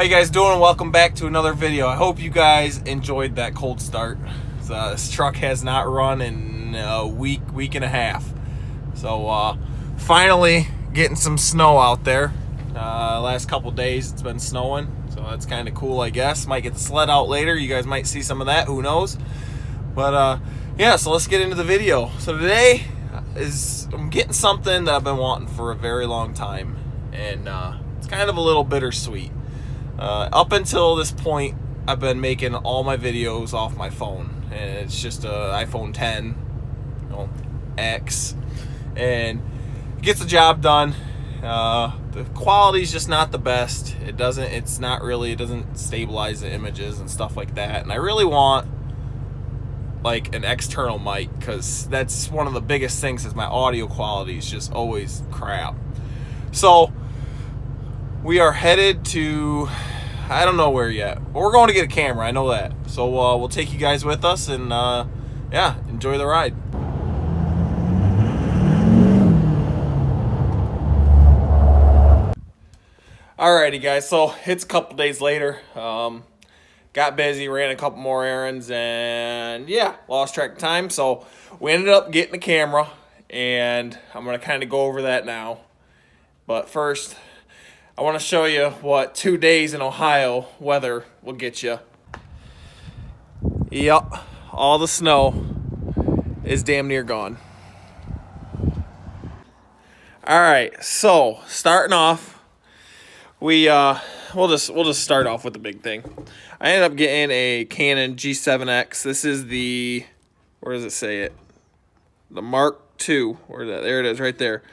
you guys doing? Welcome back to another video. I hope you guys enjoyed that cold start. This truck has not run in a week and a half. So finally getting some snow out there. Last couple days it's been snowing, so that's kind of cool, I guess. Might get the sled out later. You guys might see some of that, who knows. But yeah, so let's get into the video. So today I'm getting something that I've been wanting for a very long time, and it's kind of a little bittersweet. Up until this point, I've been making all my videos off my phone, and it's just an iPhone 10 X, and it gets the job done. The quality's just not the best. It doesn't stabilize the images and stuff like that, and I really want like an external mic, because that's one of the biggest things, is my audio quality is just always crap. So we are headed to, I don't know where yet, but we're going to get a camera, I know that. So we'll take you guys with us, and yeah, enjoy the ride. Alrighty guys, so it's a couple days later. Got busy, ran a couple more errands, and yeah, lost track of time. So we ended up getting a camera, and I'm going to kind of go over that now. But first, I want to show you what 2 days in Ohio weather will get you. Yep, all the snow is damn near gone. Alright, so starting off, we'll just start off with the big thing. I ended up getting a Canon G7X. This is the, where does it say it? The Mark II. There it is, right there.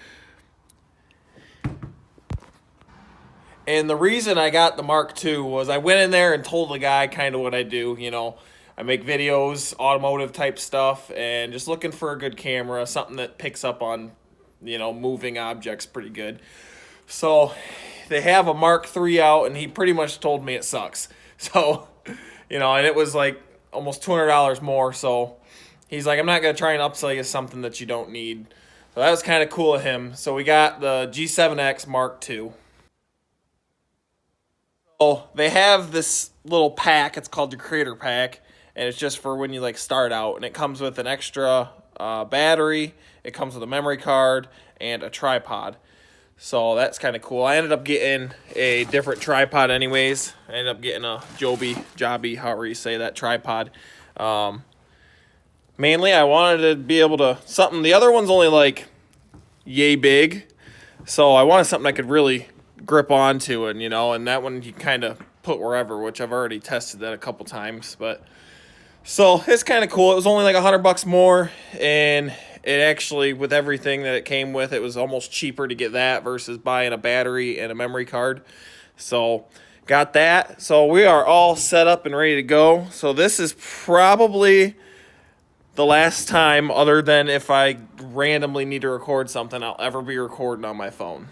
And the reason I got the Mark II was I went in there and told the guy kind of what I do. You know, I make videos, automotive type stuff, and just looking for a good camera, something that picks up on, you know, moving objects pretty good. So they have a Mark III out, and he pretty much told me it sucks. So, you know, and it was like almost $200 more. So he's like, I'm not going to try and upsell you something that you don't need. So that was kind of cool of him. So we got the G7X Mark II. So they have this little pack. It's called the Creator Pack, and it's just for when you like start out. And it comes with an extra battery. It comes with a memory card and a tripod. So that's kind of cool. I ended up getting a different tripod anyways. I ended up getting a Joby, however you say that, tripod. Mainly I wanted to be able to, the other one's only like yay big. So I wanted something I could really grip onto, and you know, and that one you kind of put wherever, which I've already tested that a couple times. But so it's kind of cool. It was only like $100 more, and it actually, with everything that it came with, it was almost cheaper to get that versus buying a battery and a memory card. So got that. So we are all set up and ready to go. So this is probably the last time, other than if I randomly need to record something, I'll ever be recording on my phone.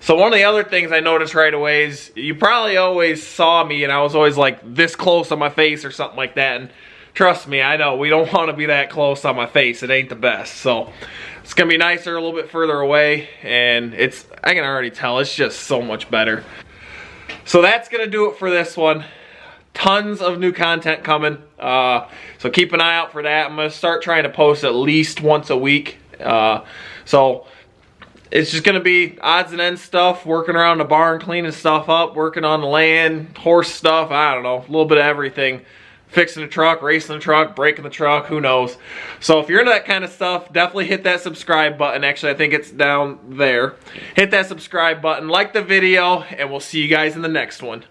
So one of the other things I noticed right away is, you probably always saw me and I was always like this close on my face or something like that. And trust me, I know we don't want to be that close on my face. It ain't the best. So it's going to be nicer a little bit further away, and I can already tell it's just so much better. So that's going to do it for this one. Tons of new content coming. So keep an eye out for that. I'm going to start trying to post at least once a week. So it's just going to be odds and ends stuff, working around the barn, cleaning stuff up, working on the land, horse stuff, I don't know, a little bit of everything. Fixing the truck, racing the truck, breaking the truck, who knows. So if you're into that kind of stuff, definitely hit that subscribe button. Actually, I think it's down there. Hit that subscribe button, like the video, and we'll see you guys in the next one.